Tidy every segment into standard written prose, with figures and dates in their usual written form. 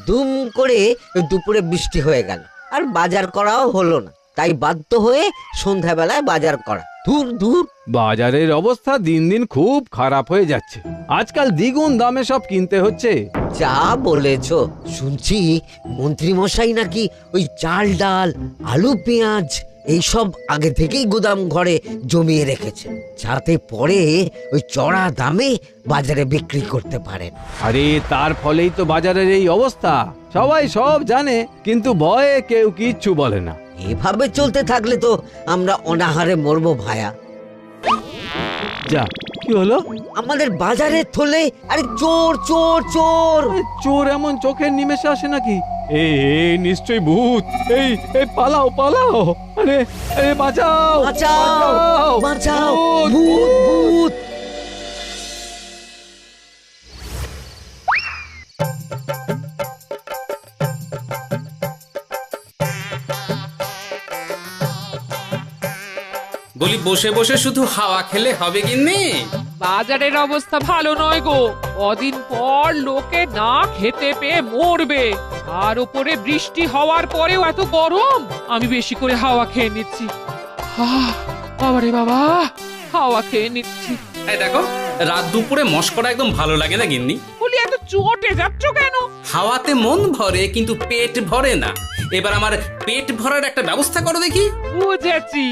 দুম করে দুপুরে বৃষ্টি হয়ে গেল, আর বাজার করাও হলো না। তাই বাধ্য হয়ে সন্ধ্যাবেলায় বাজার করা। দূর দূর। বাজারের অবস্থা দিন দিন খুব খারাপ হয়ে যাচ্ছে। আজকাল দ্বিগুণ দামে সব কিনতে হচ্ছে। যা বলেছো। শুনছি মন্ত্রী মশাই নাকি ওই চাল ডাল আলু পেঁয়াজ এইসব আগে থেকেই গুদাম ঘরে জমিয়ে রেখেছেন, যাতে পরে ওই চড়া দামে বাজারে বিক্রি করতে পারেন। আরে তার ফলেই তো বাজারের এই অবস্থা। সবাই সব জানে, কিন্তু ভয়ে কেউ কিচ্ছু বলে না। এভাবে চলতে থাকলে তো আমরা অনাহারে মরবো ভায়া। যা, কি হলো? আমাদের বাজারে থলে আরে চোর চোর চোর। আরে, চোর এমন চোখের নিমেষে আসে নাকি? এই নিশ্চয়ই ভূত। এই পালাও পালাও। আরে বাঁচাও বাঁচাও বাঁচাও, ভূত ভূত। বলি বসে বসে শুধু হাওয়া খেলে হবে গিন্নি? বাজারের অবস্থা ভালো নয় গো। কদিন পর লোকে না খেতে পেয়ে মরবে। আর উপরে বৃষ্টি হওয়ার পরেও এত গরম। আমি বেশি করে হাওয়া খেয়ে নিচ্ছি। বাবারে বাবা, হাওয়া খেয়ে নিচ্ছি। এই দেখো, রাত দুপুরে মস্করা একদম ভালো লাগে না গিন্নি। বলি এত চটে যাচ্ছ কেন? হাওয়াতে মন ভরে কিন্তু পেট ভরে না। এবার আমার পেট ভরার একটা ব্যবস্থা করো দেখি। বুঝেছি,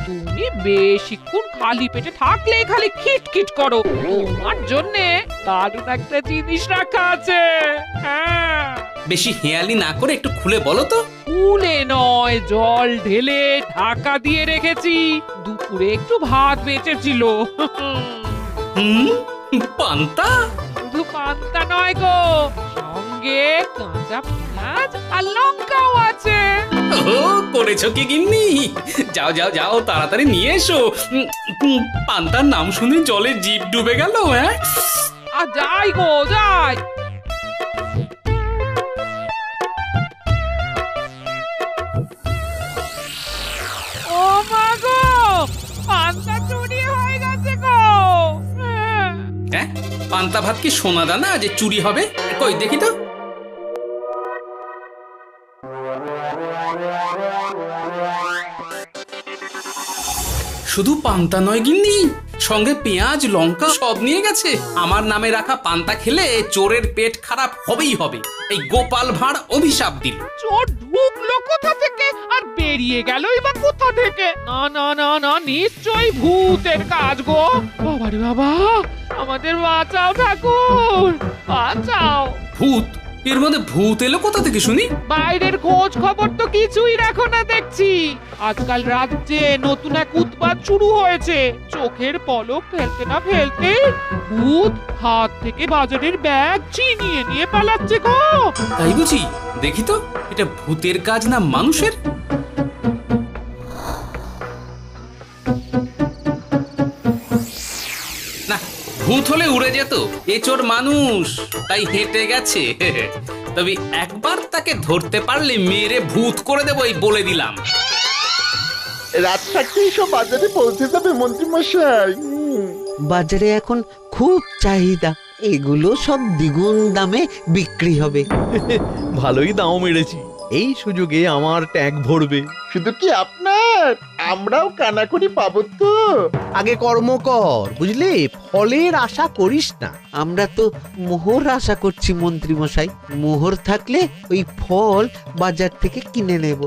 তুমি বেশিক্ষণ খালি পেটে থাকলে খালি খিটখিট করো। তোমার জন্যে দারুণ একটা জিনিস রাখা আছে। হ্যাঁ, বেশি হেয়ালি না করে একটু খুলে বলো তো। ফুলে নয়, জল ঢেলে ঢাকা দিয়ে রেখেছি। দুপুরে একটু ভাত বেঁচেছিল। হুম, পান্তা? শুধু পান্তা নয় গো, সঙ্গে কাঁচা পেঁয়াজ আর লঙ্কাও আছে। ও, করেছো কি গিন্নি? যাও যাও যাও, তাড়াতাড়ি নিয়ে এসো। পান্তার নাম শুনে জলে জিভ ডুবে গেল। হ্যাঁ, আর যাই গো যাই। ও মা গো, পান্তা চুরি হয়ে গেছে গো। হ্যাঁ, পান্তা ভাত কি সোনা দানা যে চুরি হবে? কই দেখি তো। শুধু পান্তা নয় গিন্নি, সঙ্গে পেঁয়াজ লঙ্কা সব নিয়ে গেছে। আমার নামে রাখা পান্তা খেলে চোরের পেট খারাপ হবেই হবে। এই গোপাল ভাঁড় অভিশাপ দিল। চোর ঢুকলো কোথা থেকে আর বেরিয়ে গেলই বা কোথা থেকে? না না না না, নিশ্চয়ই ভূতের কাজ গো। বাবারে বাবা, আমাদের বাঁচাও ঠাকুর, বাঁচাও। ভূত? এর মধ্যে ভূত এলো কোথা থেকে শুনি? বাইরের খোঁজ খবর তো কিছুই রাখো না দেখছি। আজকাল রাজ্যে নতুন এক উৎপাত শুরু হয়েছে। চোখের পলক ফেলতে না ফেলতে ভূত হাত থেকে বাজারের ব্যাগ ছিনিয়ে নিয়ে পালাচ্ছে গো। তাই বুঝি? দেখি তো, এটা ভূতের কাজ না মানুষের? না, ভূত হলে উড়ে যেত। এ চোর মানুষ, তাই হেঁটে গেছে। তবে একবার তাকে ধরতে পারলে মেরে ভূত করে দেবো, এই বলে দিলাম। রাত থাকতেই সব বাজারে পৌঁছে যাবে মন্ত্রী মশাই। বাজারে এখন খুব চাহিদা, এগুলো সব দ্বিগুণ দামে বিক্রি হবে। ভালোই দাম মেরেছি, এই সুযোগে আমার ট্যাঙ্ক ভরবে। শুধু কি আপনার, আমরাও কানাকড়ি পাবো তো। আগে কর্ম কর, বুঝলি, ফলের আশা করিস না। আমরা তো মোহর আশা করছি মন্ত্রী মশাই। মোহর থাকলে ওই ফল বাজার থেকে কিনে নেব।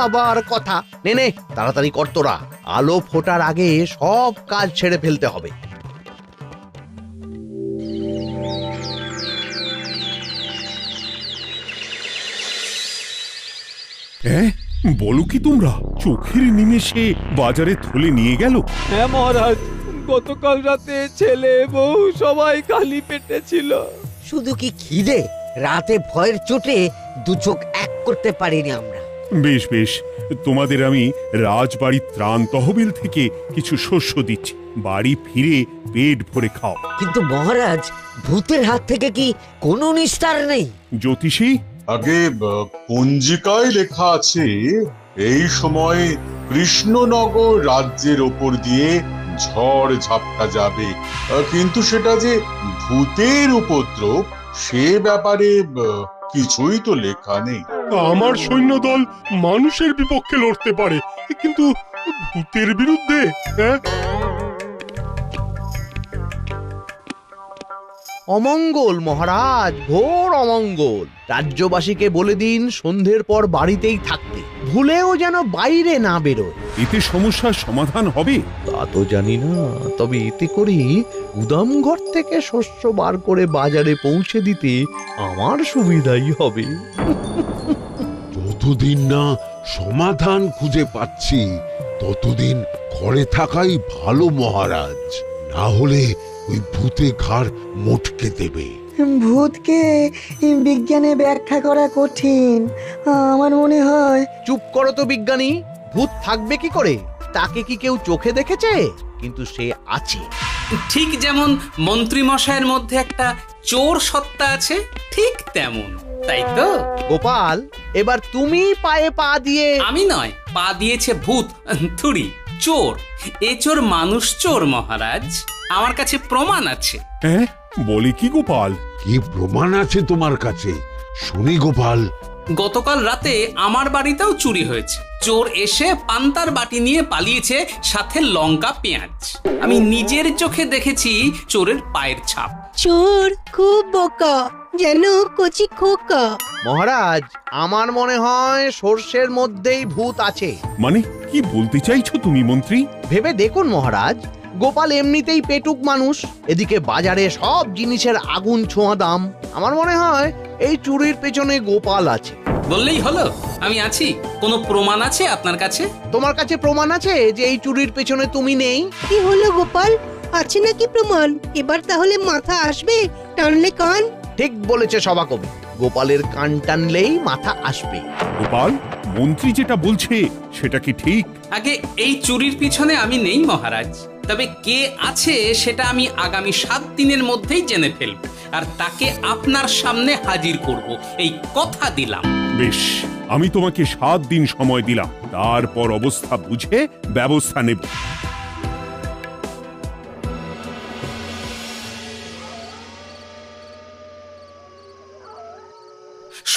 আবার কথা, নে নে তাড়াতাড়ি কর তোরা, আলো ফোটার আগে সব কাজ ছেড়ে ফেলতে হবে। হ্যাঁ, বলো কি তোমরা? চোখের নিমেষে বাজারে থলে নিয়ে গেল? হ্যাঁ মহারাজ, গতকাল রাতে ছেলে বউ সবাই খালি পেটে ছিল। শুধু কি খিদে, রাতে ভয়ের চোটে দু চোখ এক করতে পারিনি আমরা। বেশ বেশ, তোমাদের আমি রাজবাড়ির ত্রাণ তহবিল থেকে কিছু শস্য দিচ্ছি, বাড়ি ফিরে পেট ভরে খাও। কিন্তু মহারাজ, ভূতের হাত থেকে কি কোনো নিস্তার নেই? জ্যোতিষী, আগে পঞ্জিকায় লেখা আছে এই সময় কৃষ্ণনগর রাজ্যের ওপর দিয়ে ঝড় ঝাপটা যাবে, কিন্তু সেটা যে ভূতের উপদ্রব সে ব্যাপারে কিছুই তো লেখা নেই। আমার সৈন্যদল মানুষের বিপক্ষে লড়তে পারে, কিন্তু ভূতের বিরুদ্ধে? হ্যাঁ, অমঙ্গল মহারাজ, ঘোর অমঙ্গল। রাজ্যবাসীকে বলে দিন সন্ধ্যের পর বাড়িতেই থাকতে, ভুলেও যেন বাইরে না বেরোয়। এতে সমস্যার সমাধান হবে? তা তো জানি না, তবে এতে করে গুদামঘর থেকে শস্য বার করে বাজারে পৌঁছে দিতে আমার সুবিধাই হবে। যতদিন না সমাধান খুঁজে পাচ্ছি ততদিন ঘরে থাকাই ভালো মহারাজ, না হলে ওই ভূতে ঘাড় মোটকে দেবে। ভূতকে বিজ্ঞানে ব্যাখ্যা করা কঠিন, আমার মনে হয়। চুপ করো তো বিজ্ঞানী, ভূত থাকবে কি করে? তাকে কি কেউ চোখে দেখেছে? কিন্তু সে আছে। ঠিক যেমন মন্ত্রী মশাইয়ের মধ্যে একটা চোর সত্তা আছে, ঠিক তেমন, তাই তো? গোপাল, এবার তুমি পায়ে পা দিয়ে। আমি নয়, পা দিয়েছে ভূত, থুড়ি চোর। এ চোর মানুষ চোর মহারাজ, আমার কাছে প্রমাণ আছে। হ্যাঁ, বলে কি গোপাল? কি প্রমাণ আছে তোমার কাছে? শুনি গোপাল। গতকাল রাতে আমার বাড়িতেও চুরি হয়েছে। চোর এসে পান্তার বাটি নিয়ে পালিয়েছে, সাথে লঙ্কা পেঁয়াজ। আমি নিজের চোখে দেখেছি চোরের পায়ের ছাপ। চোর খুব বোকা, যেন কচি খোকা। মহারাজ, আমার মনে হয় সর্ষের মধ্যেই ভূত আছে। মানে কি বলতে চাইছো তুমি মন্ত্রী? ভেবে দেখুন মহারাজ, গোপাল এমনিতেই পেটুক মানুষ, এদিকে বাজারে সব জিনিসের আগুন ছোঁয়া দাম। আমার মনে হয় এই চুরির পেছনে গোপাল আছে। বললেই হলো আমি আছি। কোনো প্রমাণ আছে আপনার কাছে? তোমার কাছে প্রমাণ আছে যে এই চুরির পেছনে তুমি নেই? কি হলো গোপাল, আছে নাকি প্রমাণ? এবার তাহলে মাথা আসবে, টানলে কান। ঠিক বলেছে সভাকবি, গোপালের কান টানলেই মাথা আসবে। গোপাল, মন্ত্রী যেটা বলছে সেটা কি ঠিক? আগে এই চুরির পিছনে আমি নেই মহারাজ, তবে কে আছে সেটা আমি আগামী 7 দিনের মধ্যেই জেনে ফেলব, আর তাকে আপনার সামনে হাজির করব, এই কথা দিলাম। বেশ, আমি তোমাকে 7 দিন সময় দিলাম, তারপর অবস্থা বুঝে ব্যবস্থা নেব।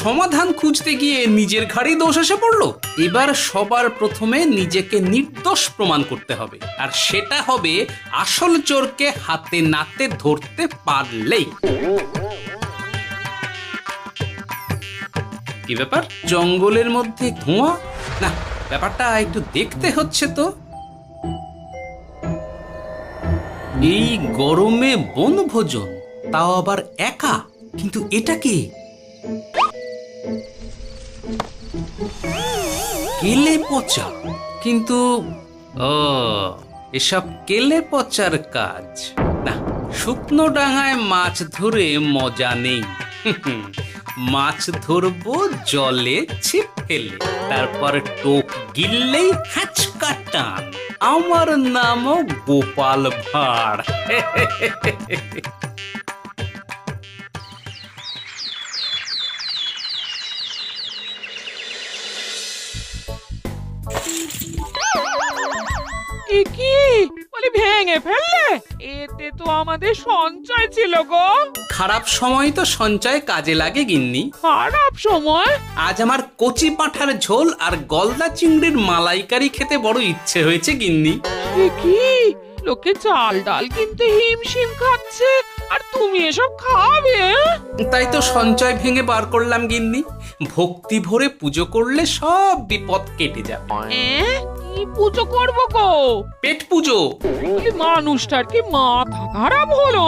সমাধান খুঁজতে গিয়ে নিজের ঘাড়েই দোষ এসে পড়লো। এবার সবার প্রথমে নিজেকে নির্দোষ প্রমাণ করতে হবে, আর সেটা হবে আসল চোরকে হাতে নাতে ধরতে পারলেই। কি ব্যাপার, জঙ্গলের মধ্যে ধোঁয়া? না, ব্যাপারটা একটু দেখতে হচ্ছে তো। এই গরমে বনভোজন, তাও আবার একা, কিন্তু এটা কি? কেলে পচা, কিন্তু এসব কেলে পচার কাজ না। শুকনো ডাঙায় মাছ ধরে মজা নেই। মাছ ধরবো জলে ছিপ ফেলে, তারপর টোপ গিললেই হ্যাচকা টান। আমার নামও গোপাল ভাঁড়। কি বলি, ভেঙে ফেললে? এতে তো আমাদের সঞ্চয় ছিল গো। খারাপ সময় তো সঞ্চয় কাজে লাগে গিন্নি। খারাপ সময়? আজ আমার কচি পাঁঠার ঝোল আর গলদা চিংড়ির মালাইকারি খেতে বড় ইচ্ছে হয়েছে গিন্নি। কি লোকে চাল ডাল কিনতে হিমশিম খাচ্ছে, আর তুমি এসব খাবে? তাই তো সঞ্চয় ভেঙে বার করলাম গিন্নি। ভক্তি ভরে পুজো করলে সব বিপদ কেটে যাবে। কি পুজো করবো গো? পেট পুজো। মানুষটার কি মাথা খারাপ হলো?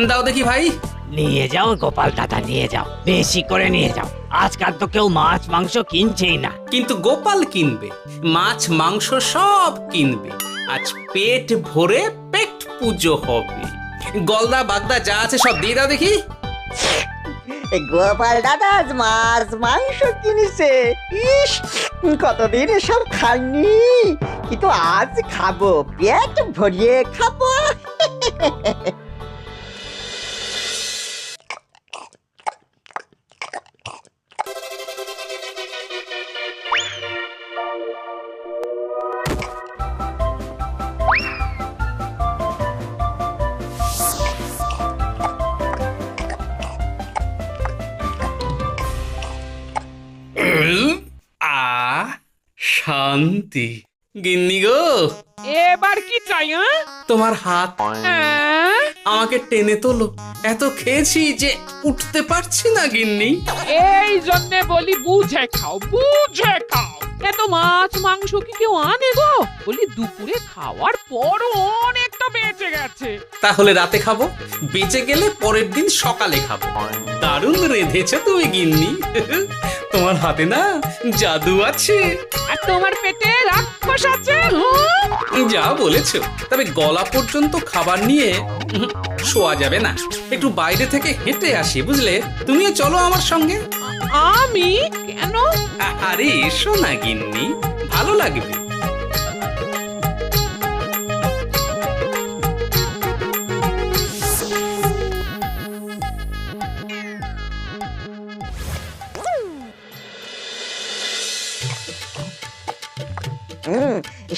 দাও দেখি ভাই। নিয়ে যাও গোপাল দাদা, নিয়ে যাও, বেশি করে নিয়ে যাও। আজকাল তো কেউ মাছ মাংস কিনছেই না। কিন্তু গোপাল কিনবে, মাছ মাংস সব কিনবে। আজ পেট ভরে পেট পুজো হবে। গলদা বাগদা যা আছে সব দিয়ে দাও দেখি। গোপাল দাদা মাছ মাংস কিনেছে। ইস, কতদিন এসব খাইনি, কিন্তু আজ খাবো, পেট ভরিয়ে খাবো। শান্তি। গিন্নি গো, এবার কি চাই? তোমার হাত হ্যাঁ? আমাকে টেনে তোলো। এত খেয়েছি যে উঠতে পারছি না গিন্নি। এই জন্যে বলি বুঝে খাও, বুঝে খাও। এত মাছ মাংস কি কেউ আনে গো? বলি দুপুরে খাওয়ার পরও অনেকটা বেঁচে গেছে। তাহলে রাতে খাবো, বেঁচে গেলে পরের দিন সকালে খাবো। দারুণ রেঁধেছো তুমি গিন্নি। তোমার হাতে না জাদু আছে। আর তোমার পেটে রাক্ষস আছে। যা বলেছো, তবে গলা পর্যন্ত খাবার নিয়ে শোয়া যাবে না। একটু বাইরে থেকে হেঁটে আসি, বুঝলে? তুমিও চলো আমার সঙ্গে। আমি কেন? আরে এসো না গিন্নি, ভালো লাগবে।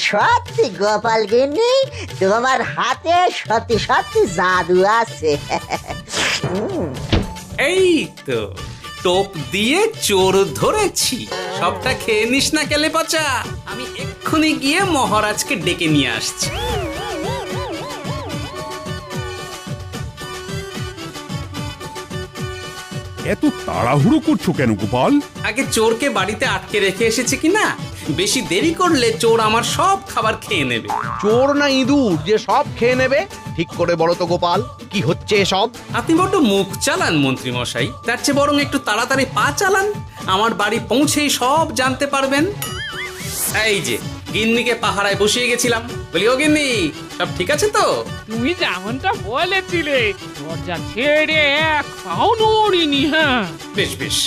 সত্যি গোপাল গিন্নি, তোমার হাতে সত্যি সত্যি জাদু আছে। এই তো টোপ দিয়ে চোর ধরেছি। সবটা খেয়ে নিস না কেলে পচা। আমি এক্ষুনি গিয়ে মহারাজকে ডেকে নিয়ে আসছি। এত তাড়াহুড়ো করছো কেন গোপাল? আগে চোরকে বাড়িতে আটকে রেখে এসেছে কিনা, বেশি দেরি করলে চোর আমার সব খাবার খেয়ে নেবে। চোর না ইঁদুর যে সব খেয়ে নেবে? ঠিক করে বলো তো গোপাল, কি হচ্ছে এসব? আপনি বড্ড মুখ চালান মন্ত্রী মশাই, তার চেয়ে বরং একটু তাড়াতাড়ি পা চালান। আমার বাড়ি পৌঁছেই সব জানতে পারবেন। এই যে গিন্নিকে পাহারায় বসিয়ে গেছিলাম, বলি ও গিন্নি, সব ঠিক আছে তো? তুমি যেমনটা বলেছিলে, দরজা ছেড়ে এক পাও নড়িনি। হ্যাঁ, বেশ বেশ।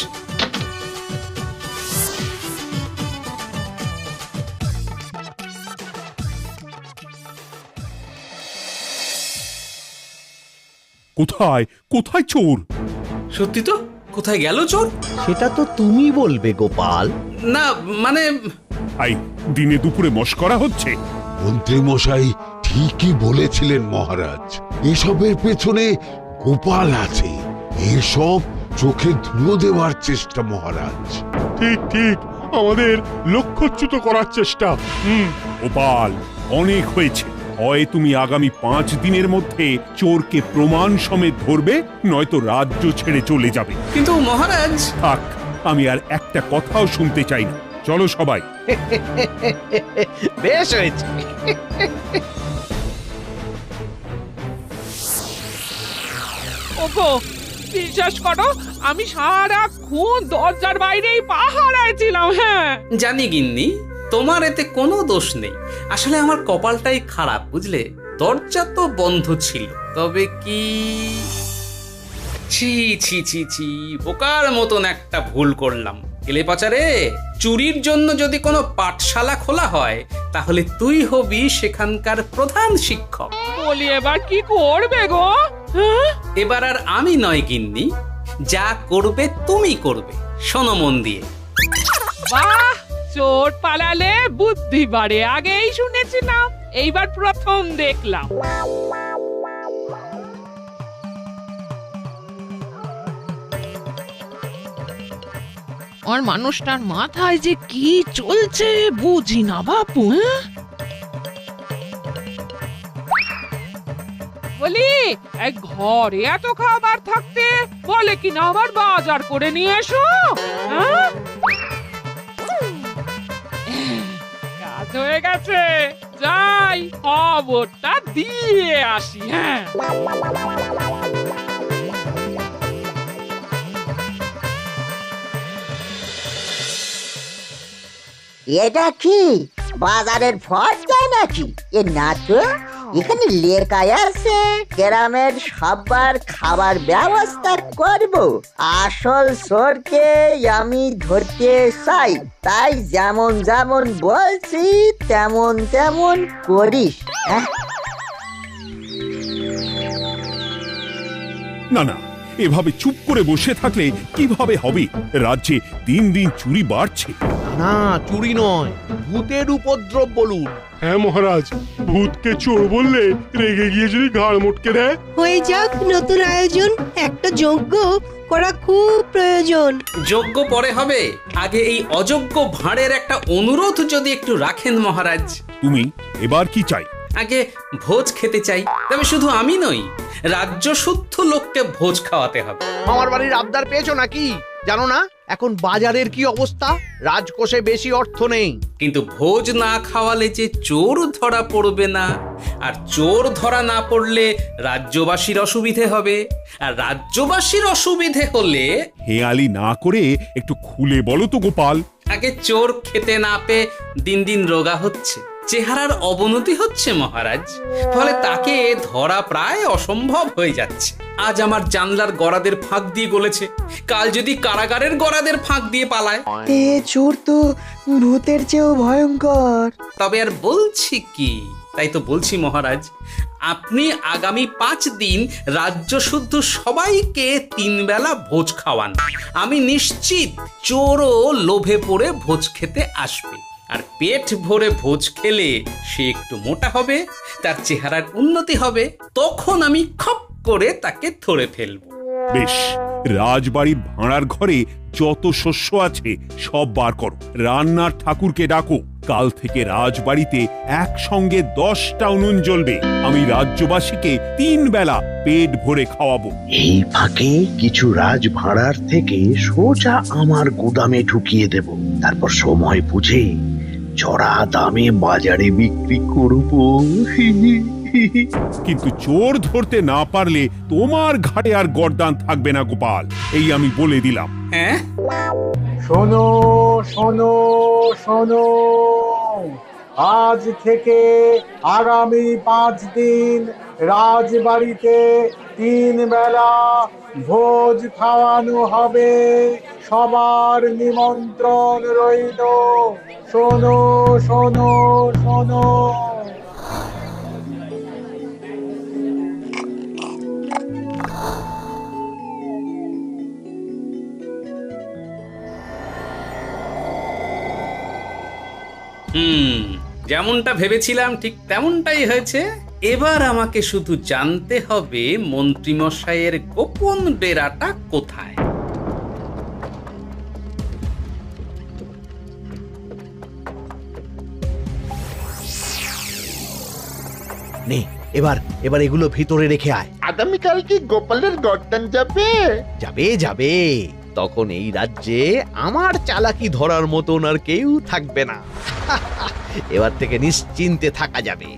কোথায় কোথায় চোর? সত্যি তো, কোথায় গেল চোর? সেটা তো তুমি বলবে গোপাল। না মানে আই দিনে দুপুরে মশকরা হচ্ছে। মন্ত্রী মশাই ঠিকই বলেছিলেন মহারাজ, এসবের পেছনে গোপাল আছে। এসব চোখে ধুলো দেওয়ার চেষ্টা মহারাজ। ঠিক ঠিক, আমাদের লক্ষ্যচ্যুত করার চেষ্টা। গোপাল, অনেক হয়েছে। হয় তুমি আগামী 5 দিনের মধ্যে চোরকে প্রমাণ সমেত ধরবে, নয়তো রাজ্য ছেড়ে চলে যাবে। কিন্তু মহারাজ। থাক, আমি আর একটা কথাও শুনতে চাই না। চলো সবাই। বেশ হয়েছে। ওগো, বিশ্বাস করো, আমি সারাক্ষণ দরজার বাইরেই পাহারায় ছিলাম। হ্যাঁ জানি গিন্নি, তোমার এতে কোনো দোষ নেই। আসলে আমার কপালটাই খারাপ, বুঝলে? দরজা তো বন্ধ ছিল, তবে কি ছি ছি ছি ছি, বোকার মতন একটা ভুল করলাম। এলে পাচারে, চুরির জন্য যদি কোনো পাঠশালা খোলা হয়, তাহলে তুই হবি সেখানকার প্রধান শিক্ষক। বলি এবার কি করবে গো? হ্যাঁ? এবার আর আমি নয় গিন্নি, যা করবে তুমি করবে। শোনো মন দিয়ে। বাহ, চোর পালালে বুদ্ধি বাড়ে, আগেই শুনেছিলাম, এইবার প্রথম দেখলাম। আর মানুষটার মাথায় যে কি চলছে বুঝি না বাপু। বলি, এক ঘরে এত খাবার থাকতে বলে কিনা আবার বাজার করে নিয়ে এসো। হ্যাঁ? কাজ হয়ে গেছে, যাই খবরটা দিয়ে আসি। হ্যাঁ, এটা কি বাজারের ফর্দা নাকি? এ না তো, এখানে লেখাই আছে গ্রামের সবার খাবার ব্যবস্থা করব। আসল চোরকে আমি ধরতে চাই, তাই যেমন যেমন বলছি তেমন তেমন করিস। না না, এভাবে চুপ করে বসে থাকলে কিভাবে হবে? রাজ্যে দিন দিন চুরি বাড়ছে, না চুরি নয়, ভূতের উপদ্রব বলুন। হ্যাঁ মহারাজ, ভূতকে চোর বললে রেগে গিয়ে যদি ঘাড় মোটকে দেয়। হয়ে যাক নতুন আয়োজন, একটা যজ্ঞ করা খুব প্রয়োজন। যোগ্য পরে হবে, আগে এই অযোগ্য ভাঁড়ের একটা অনুরোধ যদি একটু রাখেন মহারাজ। তুমি এবার কি চাই? আগে ভোজ খেতে চাই, তবে শুধু আমি নই, রাজ্য শুদ্ধ লোককে ভোজ খাওয়াতে হবে। আমার বাড়ির আবদার পেয়েছো নাকি? জানো না এখন বাজারের কি অবস্থা? রাজকোষে বেশি অর্থ নেই। কিন্তু ভোজ না খাওয়ালে যে চোর ধরা পড়বে না, আর চোর ধরা না পড়লে রাজ্যবাসীর অসুবিধে হবে, আর রাজ্যবাসীর অসুবিধে হলে হেয়ালি না করে একটু খুলে বলো তো গোপাল। আগে চোর খেতে না পেয়ে দিন দিন রোগা হচ্ছে, চেহারার অবনতি হচ্ছে মহারাজ, ফলে তাকে ধরা প্রায় অসম্ভব হয়ে যাচ্ছে। আজ আমার জানলার গড়াদের ফাঁক দিয়ে গলেছে, কাল যদি কারাগারের গড়াদের ফাঁক দিয়ে পালায়। এ চোর তো ভূতের চেয়েও ভয়ঙ্কর। তবে আর বলছি কি, তাই তো বলছি মহারাজ, আপনি আগামী 5 দিন রাজ্য শুদ্ধ সবাইকে 3 বেলা ভোজ খাওয়ান। আমি নিশ্চিত চোরও লোভে পড়ে ভোজ খেতে আসবে, আর পেট ভরে ভোজ খেলে সে একটু মোটা হবে, তার চেহারার উন্নতি হবে, তখন আমি খপ করে তাকে ধরে ফেলবো। বেশ, রাজবাড়ির ভাঁড়ার ঘরে যত শস্য আছে সব বার করো, রান্নার ঠাকুরকে ডাকো। কাল থেকে রাজবাড়িতে একসঙ্গে 10টা উনুন জ্বলবে। আমি রাজ্যবাসীকে 3 বেলা পেট ভরে খাওয়াবো। এই ফাঁকে কিছু রাজ ভাড়ার থেকে সোজা আমার গুদামে ঢুকিয়ে দেব, তারপর সময় বুঝে চড়া দামে বাজারে বিক্রি করব। কিন্তু চোর ধরতে না পারলে তোমার ঘাড়ে আর গর্দান থাকবে না গোপাল, এই আমি বলে দিলাম। হ্যাঁ, শোনো শোনো শোনো, আজ থেকে আগামী 5 দিন রাজবাড়িতে 3 বেলা ভোজ খাওয়ানো হবে, সবার নিমন্ত্রণ রইল। শোনো শোনো শোনো। যেমনটা ভেবেছিলাম ঠিক তেমনটাই হয়েছে। এবার আমাকে শুধু জানতে হবে মন্ত্রীমশাইয়ের গোপন ডেরাটা কোথায়। নে এবার এবার এগুলো ভিতরে রেখে আয়। আগামীকাল কি গোপালের গর্দান যাবে? যাবে যাবে, তখন এই রাজ্যে আমার চালাকি ধরার মতন আর কেউ থাকবে না। এবার থেকে নিশ্চিন্তে থাকা যাবে।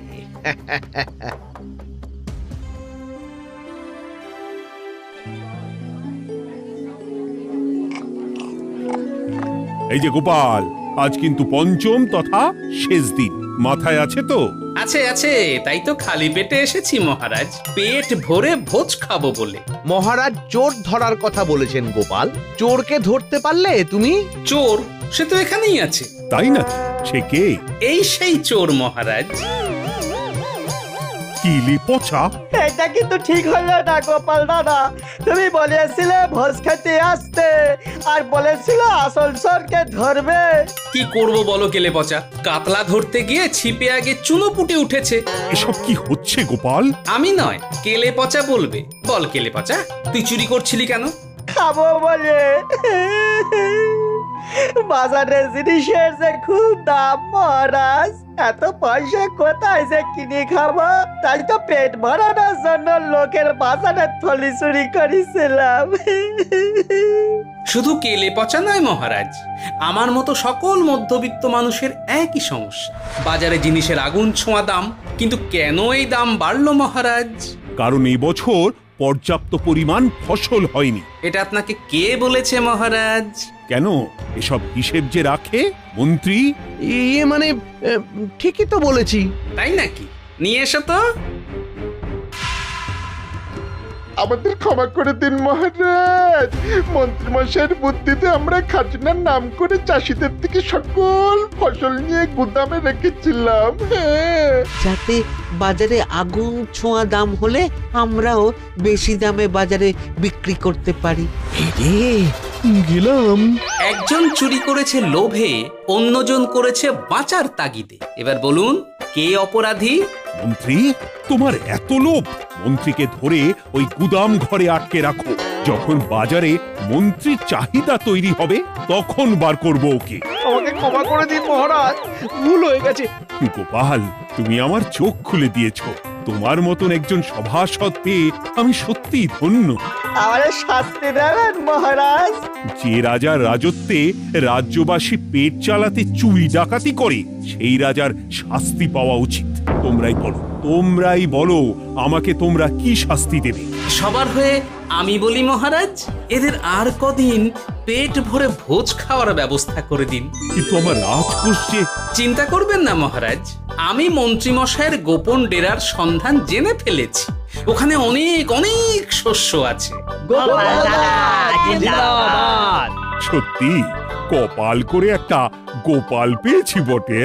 এই যে গোপাল, আজ কিন্তু পঞ্চম তথা শেষ দিন, মাথায় আছে তো? আছে আছে, তাই তো খালি পেটে এসেছি মহারাজ, পেট ভরে ভোজ খাবো বলে। মহারাজ চোর ধরার কথা বলেছেন গোপাল, চোরকে ধরতে পারলে তুমি? চোর সে তো এখানেই আছে। তাই না? সে কে? এই সেই চোর মহারাজ। কিলি পচা, এটা কিন্তু ঠিক হলো না গোপাল দাদা। তুমি বলেছিলে ভোজ খেতে আসতে, আর বলেছিল আসল চোরকে ধরবে। কি করব বলো কেলে পচা, কাতলা ধরতে গিয়ে ছিপে আগে চুনো পুটে উঠেছে। এসব কি হচ্ছে গোপাল? আমি নয়, কেলে পচা বলবে। বল কেলে পচা, তুই চুরি করছিলি কেন? খাবো বলে। বাজারের জিনিসের যে খুব দাম মহারাজ, এত পয়সা কোথায় যে কিনে খাবো, তাই তো পেট ভরানোর জন্য লোকের বাজারের থলি চুরি করেছিলাম। শুধু কেলে পচা নয় মহারাজ, আমার মতো সকল মধ্যবিত্ত মানুষের একই সমস্যা। বাজারে জিনিসের আগুন ছোঁয়া দাম, কিন্তু কেন এই দাম বাড়লো মহারাজ? কারণ এই বছর পর্যাপ্ত পরিমাণ ফসল হয়নি। এটা আপনাকে কে বলেছে মহারাজ? কেন, এসব হিসেব যে রাখে মন্ত্রী। ইয়ে মানে ঠিকই তো বলেছি। তাই নাকি? নিয়ে এসো তো। আমাদের ক্ষমা করে দিন মহারাজ, মন্ত্রীমশাইয়ের বুদ্ধিতে আমরা খাজনার নাম করে চাষিদের থেকে সকল ফসল নিয়ে গুদামে রেখেছিলাম, যাতে বাজারে আগুন ছোঁয়া দাম হলে আমরাও বেশি দামে বাজারে বিক্রি করতে পারি। রে গেলাম। একজন চুরি করেছে লোভে, অন্যজন করেছে বাঁচার তাগিদে। এবার বলুন কে অপরাধী? মন্ত্রী, তোমার এত লোভ? মন্ত্রীকে ধরে ওই গুদাম ঘরে আটকে রাখো। যখন বাজারে মন্ত্রীর চাহিদা তৈরি হবে তখন বার করবো ওকে। আমাকে ক্ষমা করে দিন মহারাজ, ভুল হয়ে গেছে। গোপাল, তুমি আমার চোখ খুলে দিয়েছো। তোমার মতন একজন সভাসদ পেয়ে আমি সত্যিই ধন্য। আমারে শাস্তি দেবেন মহারাজ? যে রাজার রাজত্বে রাজ্যবাসী পেট চালাতে চুরি ডাকাতি করে সেই রাজার শাস্তি পাওয়া উচিত। তোমরাই বলো আমাকে তোমরা কি শাস্তি দেবে? সবার হয়ে আমি বলি মহারাজ, এদের আর কদিন পেট ভরে ভোজ খাওয়ার ব্যবস্থা করে দিন। কিন্তু আমার রাজকোষ যে। চিন্তা করবেন না মহারাজ, আমি মন্ত্রীমশাইয়ের গোপন ডেরার সন্ধান জেনে ফেলেছি। ওখানে অনেক অনেক শস্য আছে। সত্যি কপাল করে একটা গোপাল পেয়েছি বটে।